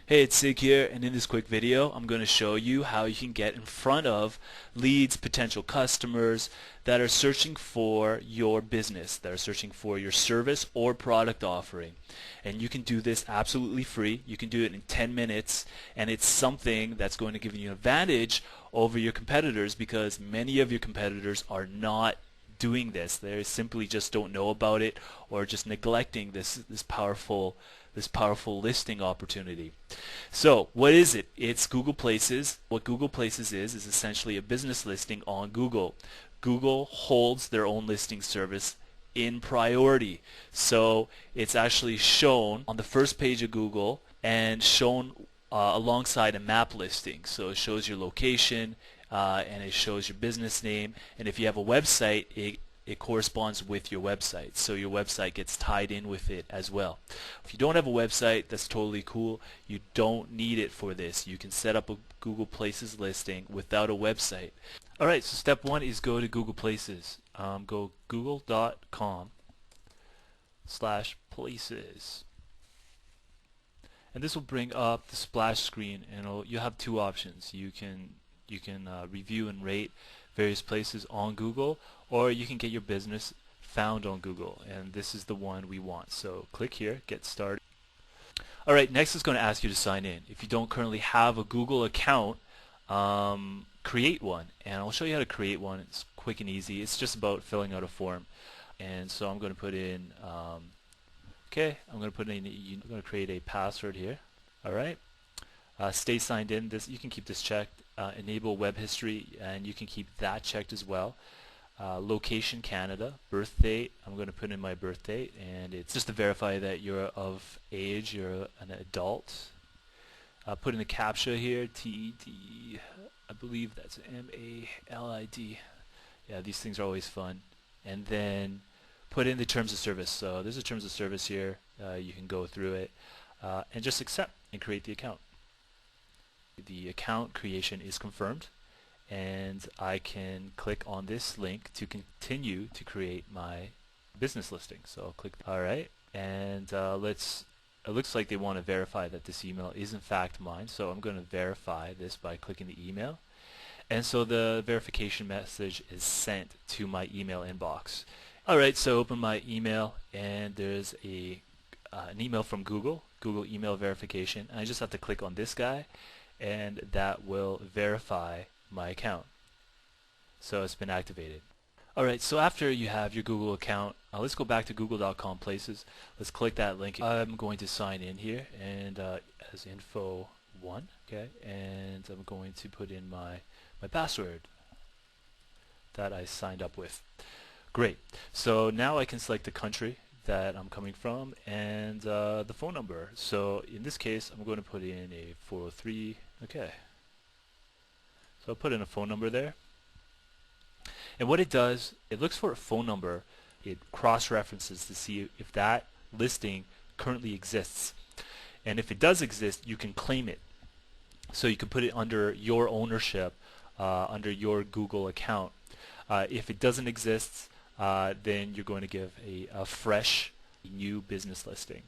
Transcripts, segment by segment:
Hey, it's Sig here, and in this quick video, I'm going to show you how you can get in front of leads, potential customers that are searching for your business, that are searching for your service or product offering. And you can do this absolutely free. You can do it in 10 minutes, and it's something that's going to give you an advantage over your competitors because many of your competitors are not doing this. They simply just don't know about it or just neglecting this powerful listing opportunity. So what is it? It's Google Places. What Google Places is essentially a business listing on Google. Google holds their own listing service in priority. So it's actually shown on the first page of Google and shown alongside a map listing. So it shows your location and it shows your business name. And if you have a website, it corresponds with your website. So your website gets tied in with it as well. If you don't have a website, that's totally cool. You don't need it for this. You can set up a Google Places listing without a website. Alright, so step one is go to Google Places. Go google.com/places. And this will bring up the splash screen, and you'll have two options. You can review and rate various places on Google, or you can get your business found on Google, and this is the one we want. So click here, get started. Alright, next it's going to ask you to sign in. If you don't currently have a Google account, create one, and I'll show you how to create one. It's quick and easy. It's just about filling out a form. And so I'm going to put in I'm going to create a password here. Alright, stay signed in. You can keep this checked. Enable web history, and you can keep that checked as well. Location Canada, birth date, I'm going to put in my birth date, and it's just to verify that you're of age, you're an adult. Put in the CAPTCHA here, TED, I believe that's MALID. Yeah, these things are always fun. And then put in the terms of service. So there's a terms of service here. You can go through it and just accept and create the account. The account creation is confirmed, and I can click on this link to continue to create my business listing. So I'll click alright, and it looks like they want to verify that this email is in fact mine, so I'm going to verify this by clicking the email. And so the verification message is sent to my email inbox. Alright, so open my email, and there's an email from Google email verification, and I just have to click on this guy, and that will verify my account. So it's been activated. Alright, so after you have your Google account, let's go back to google.com places. Let's click that link. I'm going to sign in here, and as info1, okay, and I'm going to put in my password that I signed up with. Great. So now I can select the country that I'm coming from and the phone number. So in this case, I'm going to put in a 403. Okay. So I'll put in a phone number there. And what it does, it looks for a phone number. It cross-references to see if that listing currently exists. And if it does exist, you can claim it. So you can put it under your ownership, under your Google account. If it doesn't exist, then you're going to give a fresh new business listing.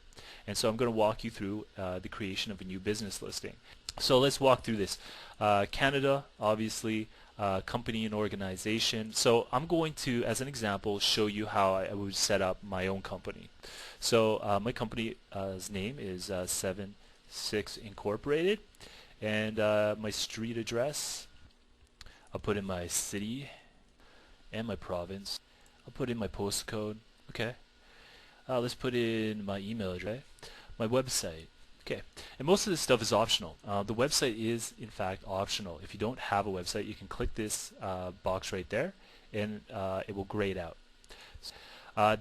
And so I'm going to walk you through the creation of a new business listing. So let's walk through this. Canada, obviously, company and organization. So I'm going to, as an example, show you how I would set up my own company. So my company's name is 76 Incorporated, and my street address, I'll put in my city and my province. I'll put in my postcode. Okay. Let's put in my email address, my website. Okay. And most of this stuff is optional. The website is, in fact, optional. If you don't have a website, you can click this box right there, and it will grayed out.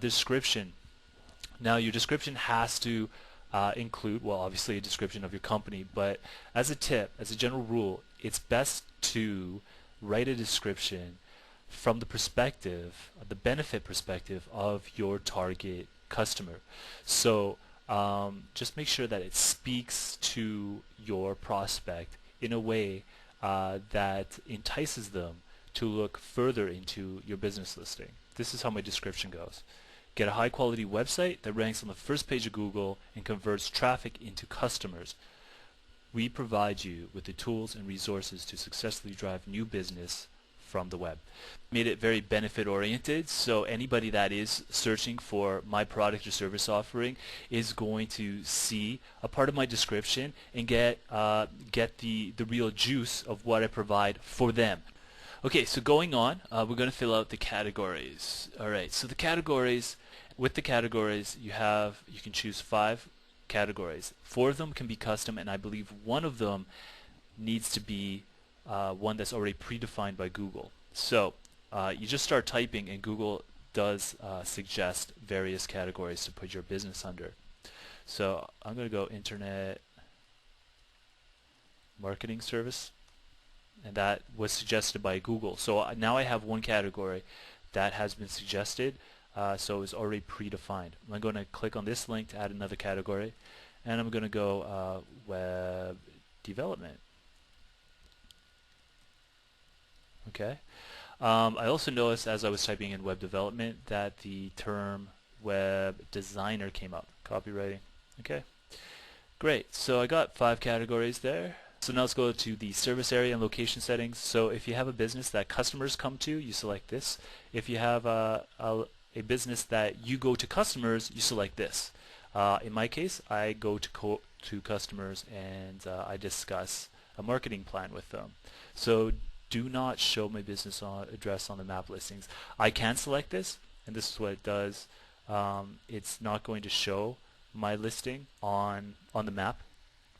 Description. Now, your description has to include, well, obviously a description of your company, but as a tip, as a general rule, it's best to write a description from the perspective, the benefit perspective of your target customer. So just make sure that it speaks to your prospect in a way that entices them to look further into your business listing. This is how my description goes. Get a high quality website that ranks on the first page of Google and converts traffic into customers. We provide you with the tools and resources to successfully drive new business from the web. Made it very benefit oriented, so anybody that is searching for my product or service offering is going to see a part of my description and get the real juice of what I provide for them. Okay, so going on, we're going to fill out the categories. Alright, so the categories, with the categories you can choose 5 categories. 4 of them can be custom, and I believe one of them needs to be one that's already predefined by Google. So you just start typing and Google does suggest various categories to put your business under. So I'm going to go internet marketing service, and that was suggested by Google. So now I have one category that has been suggested, so it's already predefined. I'm going to click on this link to add another category, and I'm going to go web development. Okay. I also noticed as I was typing in web development that the term web designer came up. Copywriting. Okay. Great. So I got 5 categories there. So now let's go to the service area and location settings. So if you have a business that customers come to, you select this. If you have a business that you go to customers, you select this. In my case, I go to customers and I discuss a marketing plan with them. So do not show my business address on the map listings. I can select this, and this is what it does. It's not going to show my listing on the map,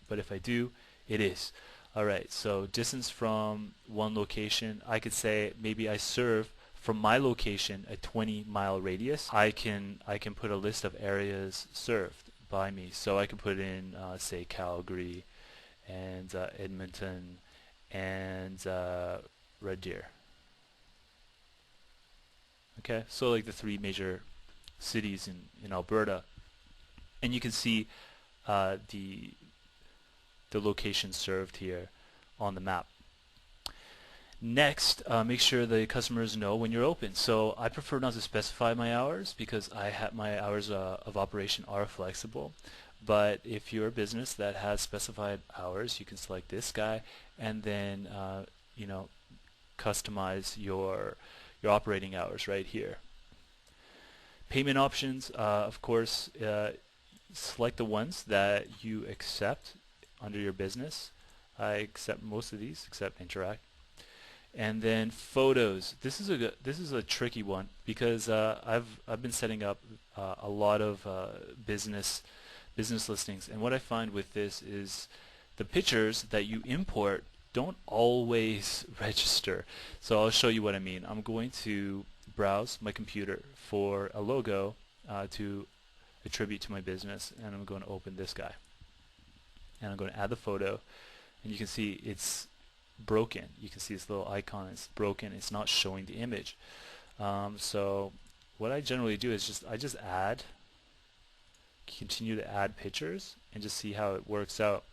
but if I do, it is. Alright, so distance from one location, I could say maybe I serve from my location a 20-mile radius. I can put a list of areas served by me. So I can put in say Calgary and Edmonton and Red Deer. Okay, so like the 3 major cities in Alberta, and you can see the location served here on the map. Next, make sure the customers know when you're open. So I prefer not to specify my hours because my hours of operation are flexible. But if you're a business that has specified hours, you can select this guy and then customize your operating hours right here. Payment options, of course, select the ones that you accept under your business. I accept most of these except Interact. And then photos. This is a tricky one because I've been setting up a lot of business listings, and what I find with this is the pictures that you import don't always register. So I'll show you what I mean. I'm going to browse my computer for a logo to attribute to my business, and I'm going to open this guy, and I'm going to add the photo, and you can see it's broken. You can see this little icon is broken. It's not showing the image. So what I generally do is I just continue to add pictures and just see how it works out.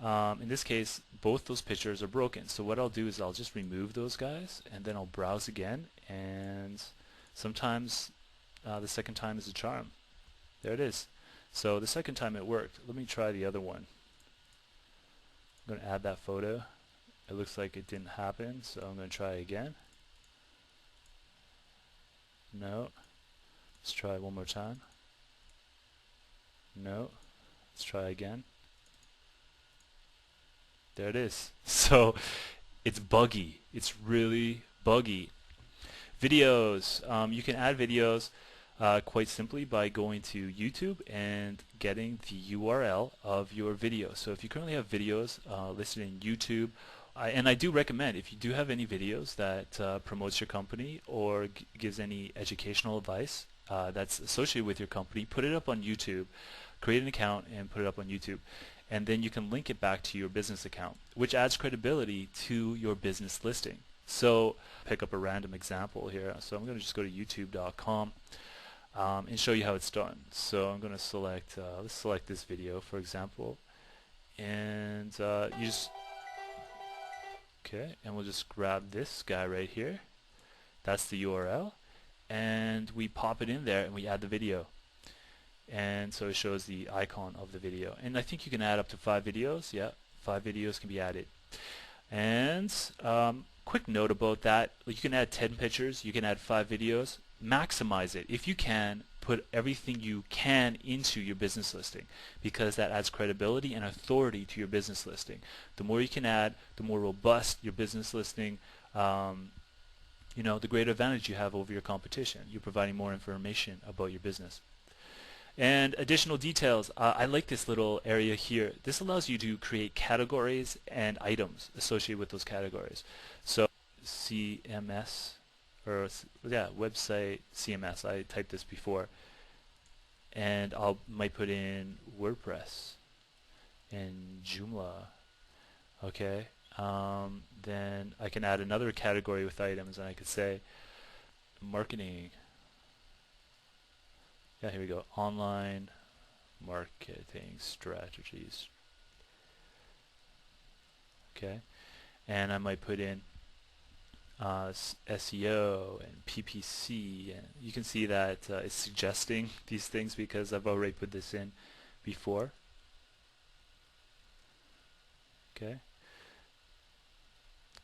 In this case, both those pictures are broken. So what I'll do is I'll just remove those guys, and then I'll browse again, and sometimes the second time is a charm. There it is. So the second time it worked. Let me try the other one. I'm going to add that photo. It looks like it didn't happen, so I'm going to try again. No. Let's try one more time. No. Let's try again. There it is. So it's buggy. It's really buggy. Videos. You can add videos quite simply by going to YouTube and getting the URL of your video. So if you currently have videos listed in YouTube, and I do recommend, if you do have any videos that promotes your company or gives any educational advice that's associated with your company, put it up on YouTube. Create an account and put it up on YouTube, and then you can link it back to your business account, which adds credibility to your business listing. So pick up a random example here. So I'm going to just go to youtube.com and show you how it's done. So I'm going to select let's select this video, for example, and you just and we'll just grab this guy right here. That's the URL, and we pop it in there and we add the video. And so it shows the icon of the video, and I think you can add up to 5 videos. Yeah, 5 videos can be added. And quick note about that, you can add 10 pictures, you can add 5 videos. Maximize it. If you can, put everything you can into your business listing, because that adds credibility and authority to your business listing. The more you can add, the more robust your business listing, the greater advantage you have over your competition. You're providing more information about your business. And additional details, I like this little area here. This allows you to create categories and items associated with those categories. So CMS, or yeah, website CMS, I typed this before. And might put in WordPress and Joomla. Okay, then I can add another category with items, and I could say marketing. Yeah, here we go. Online marketing strategies. Okay, and I might put in SEO and PPC, and you can see that it's suggesting these things because I've already put this in before. Okay,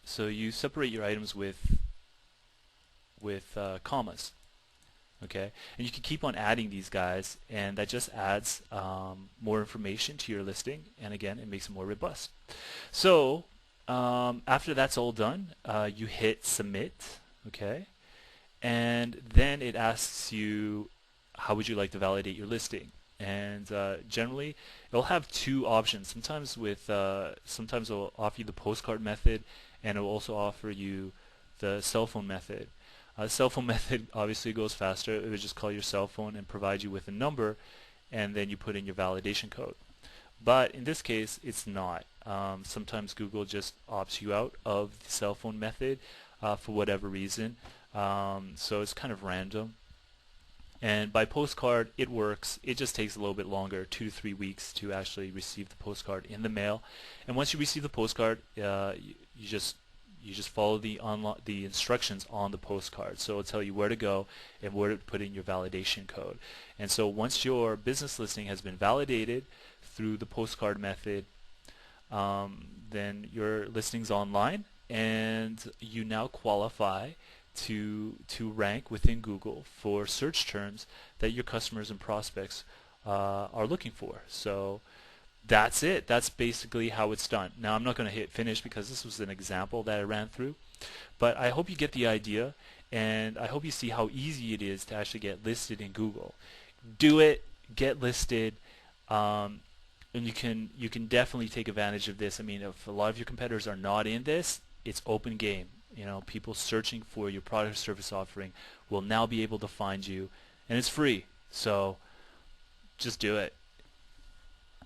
so you separate your items with commas. Okay, and you can keep on adding these guys, and that just adds more information to your listing, and again, it makes it more robust. So after that's all done, you hit submit. Okay, and then it asks you, how would you like to validate your listing? And generally it'll have two options. Sometimes it'll offer you the postcard method, and it'll also offer you the cell phone method. The cell phone method obviously goes faster. It would just call your cell phone and provide you with a number, and then you put in your validation code. But in this case, it's not. Sometimes Google just opts you out of the cell phone method for whatever reason. So it's kind of random. And by postcard, it works. It just takes a little bit longer, 2 to 3 weeks to actually receive the postcard in the mail. And once you receive the postcard, you just follow the instructions on the postcard. So it'll tell you where to go and where to put in your validation code. And so once your business listing has been validated through the postcard method, then your listing's online, and you now qualify to rank within Google for search terms that your customers and prospects are looking for. So that's it. That's basically how it's done. Now I'm not going to hit finish because this was an example that I ran through, but I hope you get the idea, and I hope you see how easy it is to actually get listed in Google. Do it, get listed, and you can definitely take advantage of this. I mean, if a lot of your competitors are not in this, it's open game. People searching for your product or service offering will now be able to find you, and it's free. So just do it.